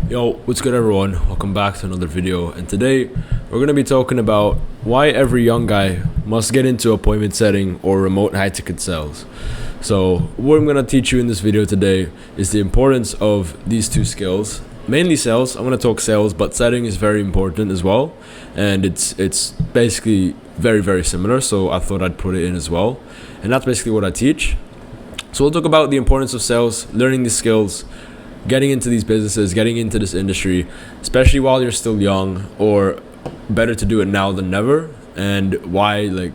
Yo, what's good everyone? Welcome back to another video, and today we're going to be talking about why every young guy must get into appointment setting or remote high ticket sales. So what I'm going to teach you in this video today is the importance of these two skills. Mainly sales. I'm going to talk sales, but setting is very important as well, and it's basically very similar, so I thought I'd put it in as well. And that's basically what I teach. So we'll talk about the importance of sales, learning these skills, getting into these businesses, getting into this industry, especially while you're still young, or better to do it now than never, and why you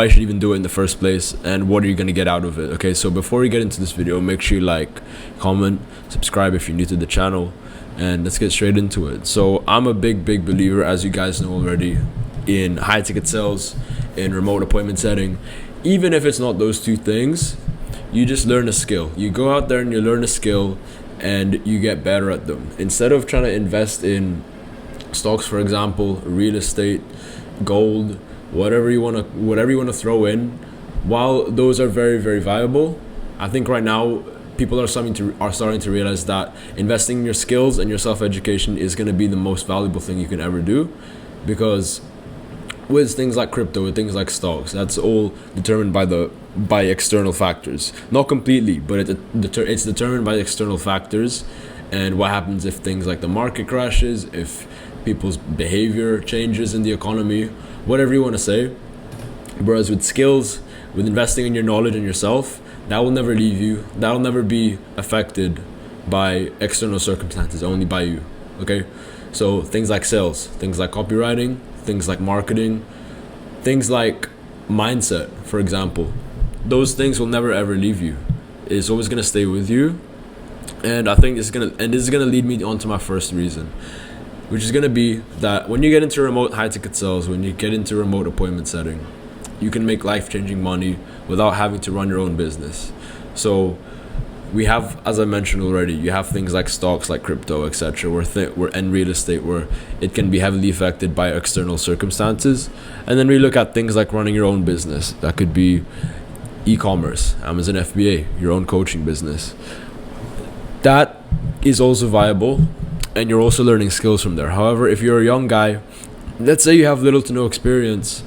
should even do it in the first place, and what are you going to get out of it. Okay, so before we get into this video, make sure you like, comment, subscribe if you're new to the channel, and let's get straight into it. So I'm a big believer, as you guys know already, in high ticket sales, in remote appointment setting. Even if it's not those two things, you just learn a skill. You go out there and you learn a skill, and you get better at them. Instead of trying to invest in stocks, for example, real estate, gold, whatever you want to throw in, while those are very viable, I think right now people are starting to realize that investing in your skills and your self-education is going to be the most valuable thing you can ever do. Because with things like crypto, with things like stocks, that's all determined by external factors. Not completely, but it's determined by external factors, and what happens if things like the market crashes, if people's behavior changes in the economy, whatever you want to say. Whereas with skills, with investing in your knowledge and yourself, that will never leave you. That will never be affected by external circumstances, only by you. Okay, so things like sales, things like copywriting, things like marketing, things like mindset, for example, those things will never ever leave you. It's always going to stay with you. And I think this is going to lead me on to my first reason, which is going to be that when you get into remote high ticket sales, when you get into remote appointment setting, you can make life-changing money without having to run your own business. So we have, as I mentioned already, you have things like stocks, like crypto, etc., and real estate, where it can be heavily affected by external circumstances. And then we look at things like running your own business. That could be e-commerce, Amazon FBA, your own coaching business. That is also viable, and you're also learning skills from there. However, if you're a young guy, let's say you have little to no experience,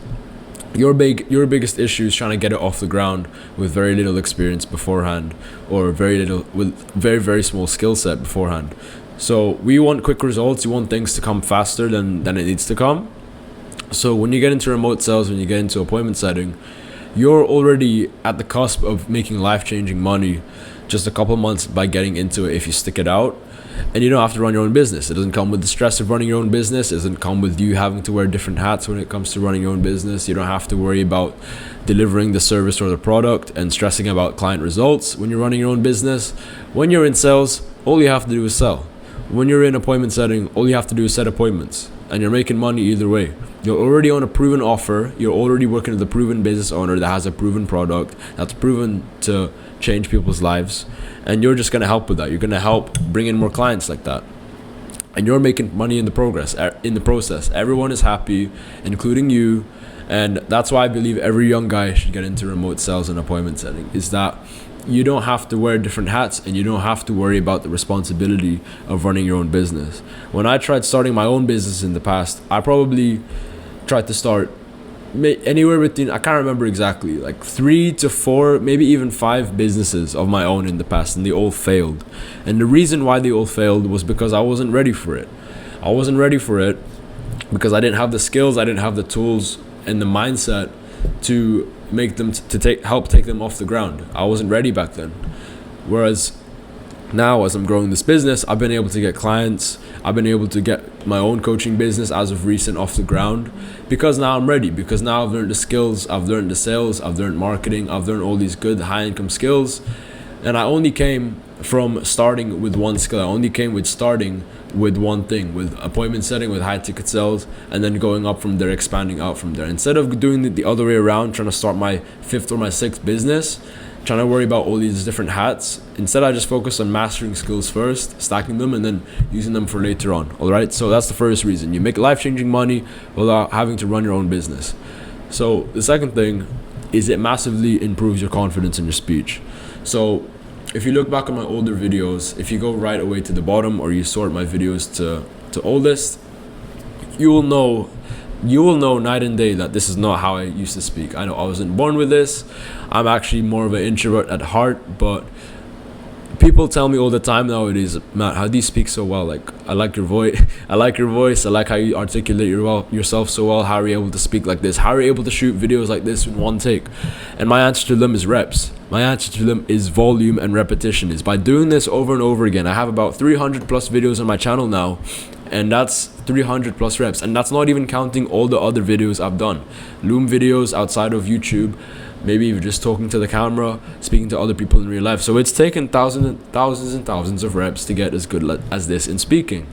your biggest issue is trying to get it off the ground with very little experience beforehand, or with very small skill set beforehand. So we want quick results. You want things to come faster than it needs to come. So when you get into remote sales, when you get into appointment setting, you're already at the cusp of making life-changing money just a couple months by getting into it if you stick it out. And you don't have to run your own business. It doesn't come with the stress of running your own business. It doesn't come with you having to wear different hats when it comes to running your own business. You don't have to worry about delivering the service or the product and stressing about client results when you're running your own business. When you're in sales, all you have to do is sell. When you're in appointment setting, all you have to do is set appointments, and you're making money either way. You're already on a proven offer. You're already working with a proven business owner that has a proven product that's proven to change people's lives, and you're just going to help with that. You're going to help bring in more clients like that, and you're making money in the process. Everyone is happy, including you. And that's why I believe every young guy should get into remote sales and appointment setting, is that you don't have to wear different hats, and you don't have to worry about the responsibility of running your own business. When I tried starting my own business in the past, I probably tried to start anywhere between, I can't remember exactly, like 3 to 4, maybe even 5 businesses of my own in the past, and they all failed. And the reason why they all failed was because I wasn't ready for it. I wasn't ready for it because I didn't have the skills, I didn't have the tools and the mindset to make them help take them off the ground. I wasn't ready back then. Whereas now, as I'm growing this business, I've been able to get clients. I've been able to get my own coaching business as of recent off the ground, because now I'm ready. Because now I've learned the skills, I've learned the sales, I've learned marketing, I've learned all these good high income skills. And I only came from starting with one skill. I only came with starting with one thing, with appointment setting, with high ticket sales, and then going up from there, expanding out from there. Instead of doing the other way around, trying to start my 5th or my 6th business, trying to worry about all these different hats, instead I just focus on mastering skills first, stacking them, and then using them for later on. All right, so that's the first reason. You make life-changing money without having to run your own business. So the second thing is it massively improves your confidence in your speech. So if you look back at my older videos, if you go right away to the bottom or you sort my videos to oldest, you will know night and day that this is not how I used to speak. I know I wasn't born with this. I'm actually more of an introvert at heart, but people tell me all the time nowadays, Matt, how do you speak so well? Like, I like your voice. I like your voice. I like how you articulate yourself so well. How are you able to speak like this? How are you able to shoot videos like this in one take? And my answer to them is reps. My answer to them is volume and repetition. Is by doing this over and over again. I have about 300 plus videos on my channel now, and that's 300 plus reps, and that's not even counting all the other videos I've done, Loom videos outside of YouTube, maybe even just talking to the camera, speaking to other people in real life. So it's taken thousands and thousands of reps to get as good as this in speaking.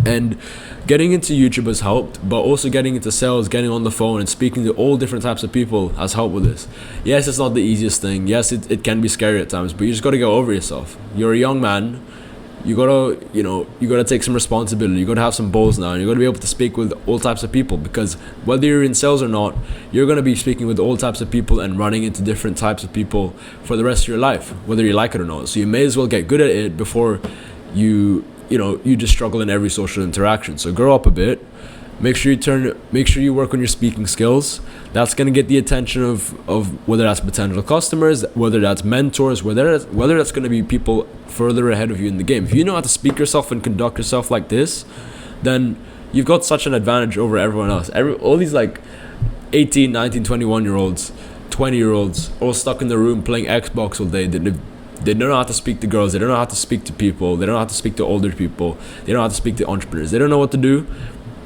And getting into YouTube has helped, but also getting into sales, getting on the phone and speaking to all different types of people has helped with this. Yes, it's not the easiest thing. Yes, it can be scary at times, but you just got to get over yourself. You're a young man. You gotta take some responsibility. You gotta have some balls now, and you gotta be able to speak with all types of people, because whether you're in sales or not, you're gonna be speaking with all types of people and running into different types of people for the rest of your life, whether you like it or not. So you may as well get good at it before you just struggle in every social interaction. So grow up a bit. Make sure you work on your speaking skills. That's gonna get the attention of whether that's potential customers, whether that's mentors, whether that's gonna be people further ahead of you in the game. If you know how to speak yourself and conduct yourself like this, then you've got such an advantage over everyone else. All these like 18, 19, 21-year-olds, 20-year-olds, all stuck in the room playing Xbox all day. They don't know how to speak to girls. They don't know how to speak to people. They don't know how to speak to older people. They don't know how to speak to entrepreneurs. They don't know what to do.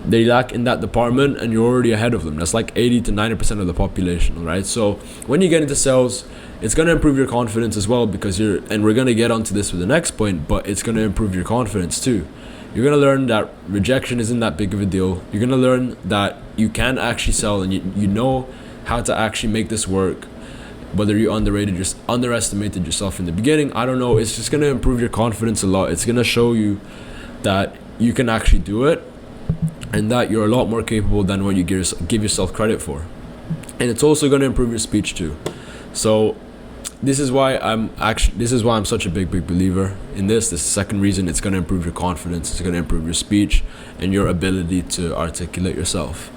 They lack in that department, and you're already ahead of them. That's like 80 to 90% of the population, right? So when you get into sales, it's going to improve your confidence as well, because and we're going to get onto this with the next point, but it's going to improve your confidence too. You're going to learn that rejection isn't that big of a deal. You're going to learn that you can actually sell, and you know how to actually make this work. Whether you underestimated yourself in the beginning, I don't know. It's just going to improve your confidence a lot. It's going to show you that you can actually do it, and that you're a lot more capable than what you give yourself credit for. And it's also going to improve your speech too. So this is why I'm such a big believer in this. This is the second reason. It's going to improve your confidence. It's going to improve your speech and your ability to articulate yourself.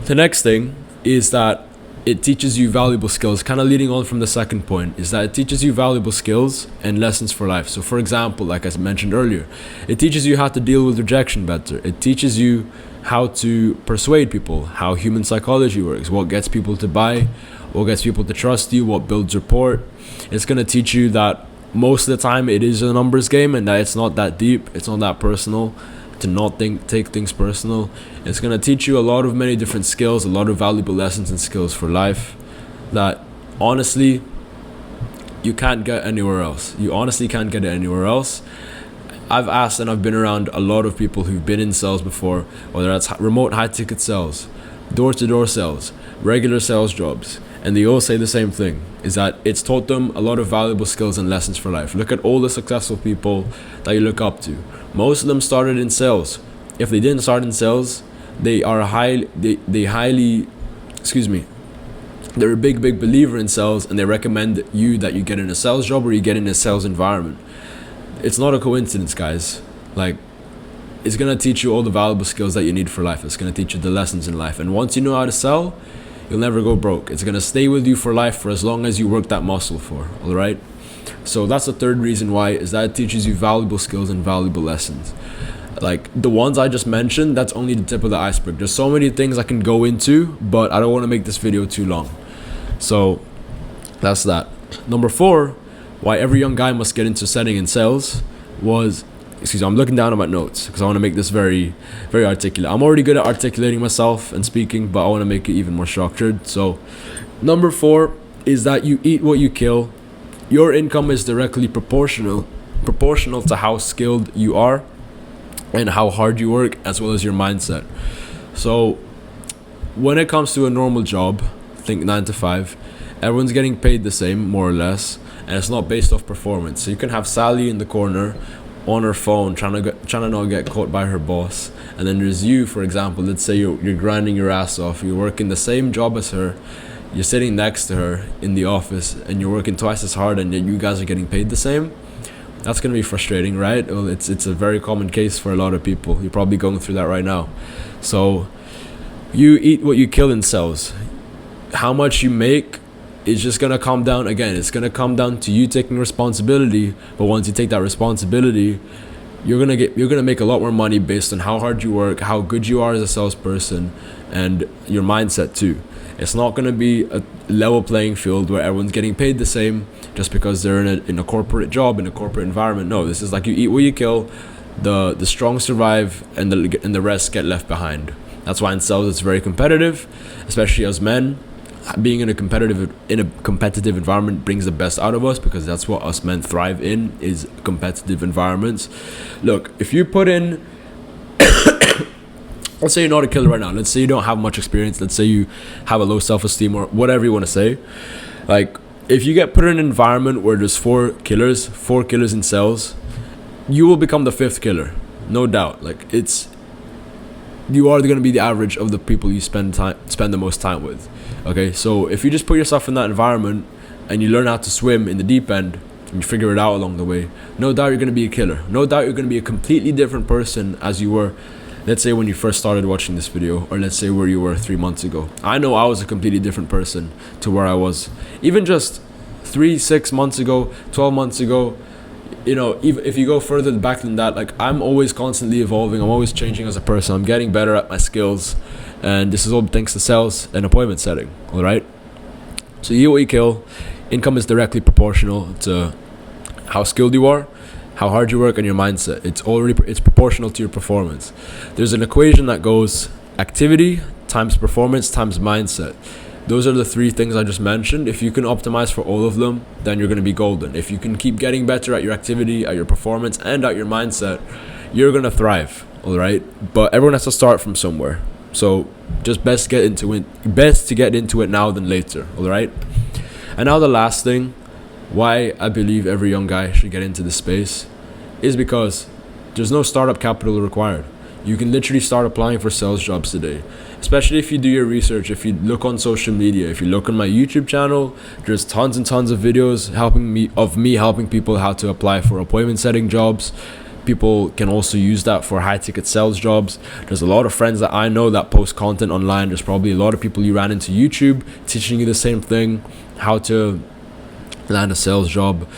The next thing is that it teaches you valuable skills. Kind of leading on from the second point, is that it teaches you valuable skills and lessons for life. So for example, like I mentioned earlier, it teaches you how to deal with rejection better. It teaches you how to persuade people, how human psychology works, what gets people to buy, what gets people to trust you, what builds rapport. It's going to teach you that most of the time it is a numbers game, and that it's not that deep, it's not that personal, to not take things personal. It's going to teach you many different skills, a lot of valuable lessons and skills for life that honestly you can't get anywhere else. You honestly can't get it anywhere else. I've asked and I've been around a lot of people who've been in sales before, whether that's remote high ticket sales, door-to-door sales, regular sales jobs, and they all say the same thing, is that it's taught them a lot of valuable skills and lessons for life. Look at all the successful people that you look up to. Most of them started in sales. If they didn't start in sales, they're a big believer in sales, and they recommend that you get in a sales job or you get in a sales environment. It's not a coincidence, guys. Like, it's going to teach you all the valuable skills that you need for life. It's going to teach you the lessons in life. And once you know how to sell, you'll never go broke. It's going to stay with you for life, for as long as you work that muscle for, all right? So that's the third reason why, is that it teaches you valuable skills and valuable lessons. Like the ones I just mentioned, that's only the tip of the iceberg. There's so many things I can go into, but I don't want to make this video too long. So that's that. Number 4, why every young guy must get into setting in sales was, I'm looking down at my notes because I want to make this very, very articulate. I'm already good at articulating myself and speaking, but I want to make it even more structured. So number 4 is that you eat what you kill. Your income is directly proportional to how skilled you are and how hard you work, as well as your mindset. So when it comes to a normal job, think 9 to 5, everyone's getting paid the same, more or less, and it's not based off performance. So you can have Sally in the corner on her phone trying to not get caught by her boss, and then there's you, for example. Let's say you're grinding your ass off, you're working the same job as her, you're sitting next to her in the office and you're working twice as hard and yet you guys are getting paid the same, that's going to be frustrating, right? Well, it's a very common case for a lot of people. You're probably going through that right now. So you eat what you kill in sales. How much you make is just going to come down, again, it's going to come down to you taking responsibility. But once you take that responsibility, you're going to make a lot more money based on how hard you work, how good you are as a salesperson, and your mindset too. It's not going to be a level playing field where everyone's getting paid the same just because they're in a corporate job, in a corporate environment. No, this is like you eat what you kill. The strong survive, and the rest get left behind. That's why in sales it's very competitive, especially as men. Being in a competitive environment brings the best out of us, because that's what us men thrive in, is competitive environments. Look, if you put in let's say you're not a killer right now. Let's say you don't have much experience. Let's say you have a low self-esteem or whatever you want to say. Like, if you get put in an environment where there's four killers in sales, you will become the fifth killer, no doubt. Like, you are going to be the average of the people you spend the most time with. Okay, so if you just put yourself in that environment and you learn how to swim in the deep end and you figure it out along the way, no doubt you're going to be a killer. No doubt you're going to be a completely different person as you were, let's say, when you first started watching this video, or let's say where you were 3 months ago. I know I was a completely different person to where I was even just 6 months ago, 12 months ago. You know, even if you go further back than that, like, I'm always constantly evolving. I'm always changing as a person. I'm getting better at my skills, and this is all thanks to sales and appointment setting. All right, so you eat what you kill. Income is directly proportional to how skilled you are, how hard you work, and your mindset. It's proportional to your performance. There's an equation that goes activity times performance times mindset. Those are the three things I just mentioned. If you can optimize for all of them, then you're going to be golden. If you can keep getting better at your activity, at your performance, and at your mindset, you're going to thrive. All right, but everyone has to start from somewhere. So just best to get into it now than later. All right. And now the last thing, why I believe every young guy should get into this space, is because there's no startup capital required. You can literally start applying for sales jobs today, especially if you do your research. If you look on social media, if you look on my YouTube channel, there's tons and tons of videos helping people how to apply for appointment setting jobs. People can also use that for high ticket sales jobs. There's a lot of friends that I know that post content online. There's probably a lot of people you ran into YouTube teaching you the same thing, how to land a sales job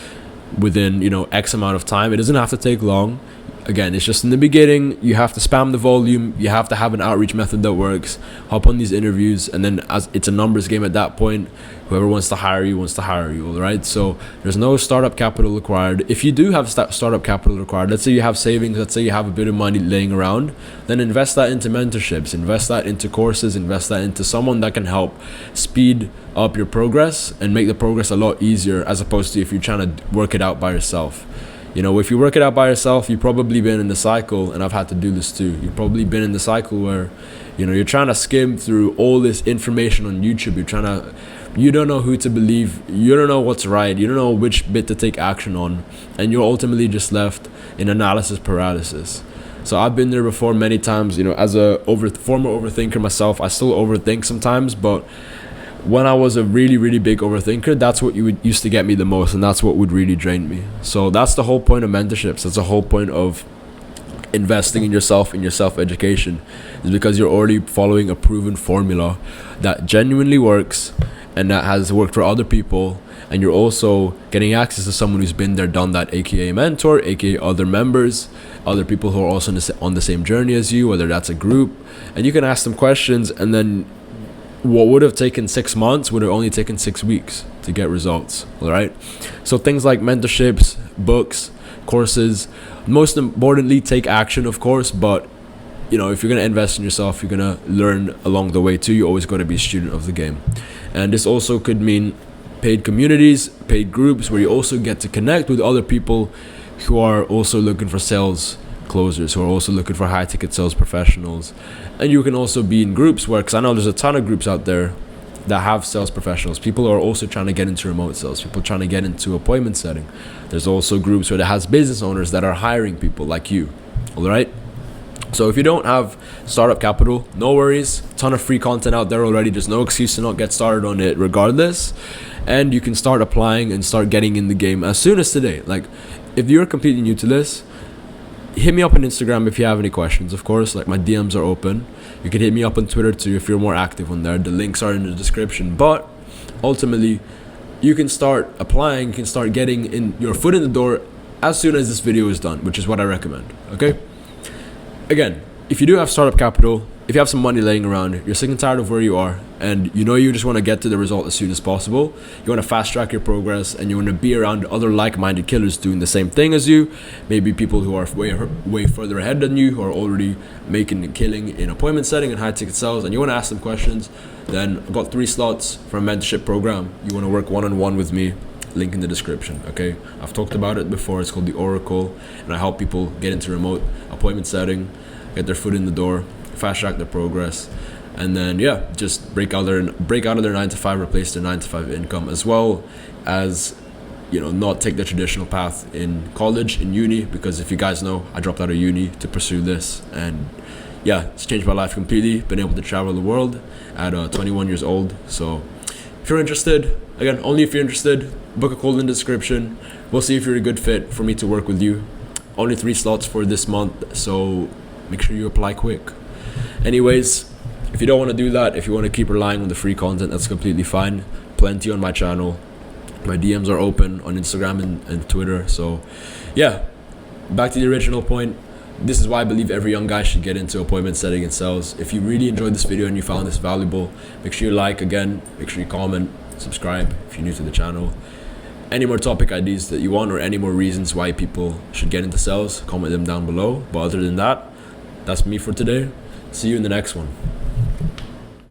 within, X amount of time. It doesn't have to take long. Again, it's just in the beginning, you have to spam the volume, you have to have an outreach method that works, hop on these interviews, and then as it's a numbers game at that point, whoever wants to hire you, all right? So there's no startup capital required. If you do have startup capital required, let's say you have savings, let's say you have a bit of money laying around, then invest that into mentorships, invest that into courses, invest that into someone that can help speed up your progress and make the progress a lot easier, as opposed to if you're trying to work it out by yourself. If you work it out by yourself, you've probably been in the cycle, and I've had to do this too. You've probably been in the cycle where, you're trying to skim through all this information on YouTube. You don't know who to believe. You don't know what's right. You don't know which bit to take action on. And you're ultimately just left in analysis paralysis. So I've been there before many times, as a former overthinker myself. I still overthink sometimes, but when I was a really, really big overthinker, that's what used to get me the most, and that's what would really drain me. So that's the whole point of mentorships. That's the whole point of investing in yourself, in your self-education, is because you're already following a proven formula that genuinely works and that has worked for other people, and you're also getting access to someone who's been there, done that, aka mentor, aka other members, other people who are also on the same journey as you, whether that's a group, and you can ask them questions, and then what would have taken 6 months would have only taken 6 weeks to get results. All right, so things like mentorships, books, courses, most importantly, take action, of course, but if you're going to invest in yourself, you're going to learn along the way too. You always got to be a student of the game. And this also could mean paid communities, paid groups, where you also get to connect with other people who are also looking for sales closers, who are also looking for high ticket sales professionals. And you can also be in groups where, because I know there's a ton of groups out there that have sales professionals. People are also trying to get into remote sales, people trying to get into appointment setting. There's also groups where it has business owners that are hiring people like you. All right, So if you don't have startup capital, no worries. Ton of free content out there already. There's no excuse to not get started on it regardless. And you can start applying and start getting in the game as soon as today. Like, if you're completely new to this, hit me up on Instagram if you have any questions. Of course, like, my DMs are open. You can hit me up on Twitter too if you're more active on there. The links are in the description. But ultimately, you can start applying, you can start getting in your foot in the door as soon as this video is done, which is what I recommend. Okay? Again, if you do have startup capital, if you have some money laying around, you're sick and tired of where you are, and you know you just want to get to the result as soon as possible, you want to fast track your progress, and you want to be around other like-minded killers doing the same thing as you, maybe people who are way further ahead than you, who are already making a killing in appointment setting and high ticket sales, and you want to ask them questions, then I've got 3 slots for a mentorship program. You want to work one-on-one with me, link in the description. Okay, I've talked about it before. It's called the Oracle, and I help people get into remote appointment setting, get their foot in the door, fast track their progress, and then just break out of their 9 to 5, replace their 9 to 5 income, as well as, you know, not take the traditional path in college, in uni, because if you guys know, I dropped out of uni to pursue this, and it's changed my life completely. Been able to travel the world at 21 years old. So if you're interested, again, only if you're interested, book a call in the description. We'll see if you're a good fit for me to work with you. Only 3 slots for this month, so make sure you apply quick. Anyways, if you don't want to do that, if you want to keep relying on the free content, that's completely fine. Plenty on my channel. My DMs are open on Instagram and Twitter. So back to the original point. This is why I believe every young guy should get into appointment setting and sales. If you really enjoyed this video and you found this valuable, make sure you like. Again, make sure you comment, subscribe if you're new to the channel. Any more topic ideas that you want, or any more reasons why people should get into sales, comment them down below. But other than that, that's me for today. See you in the next one.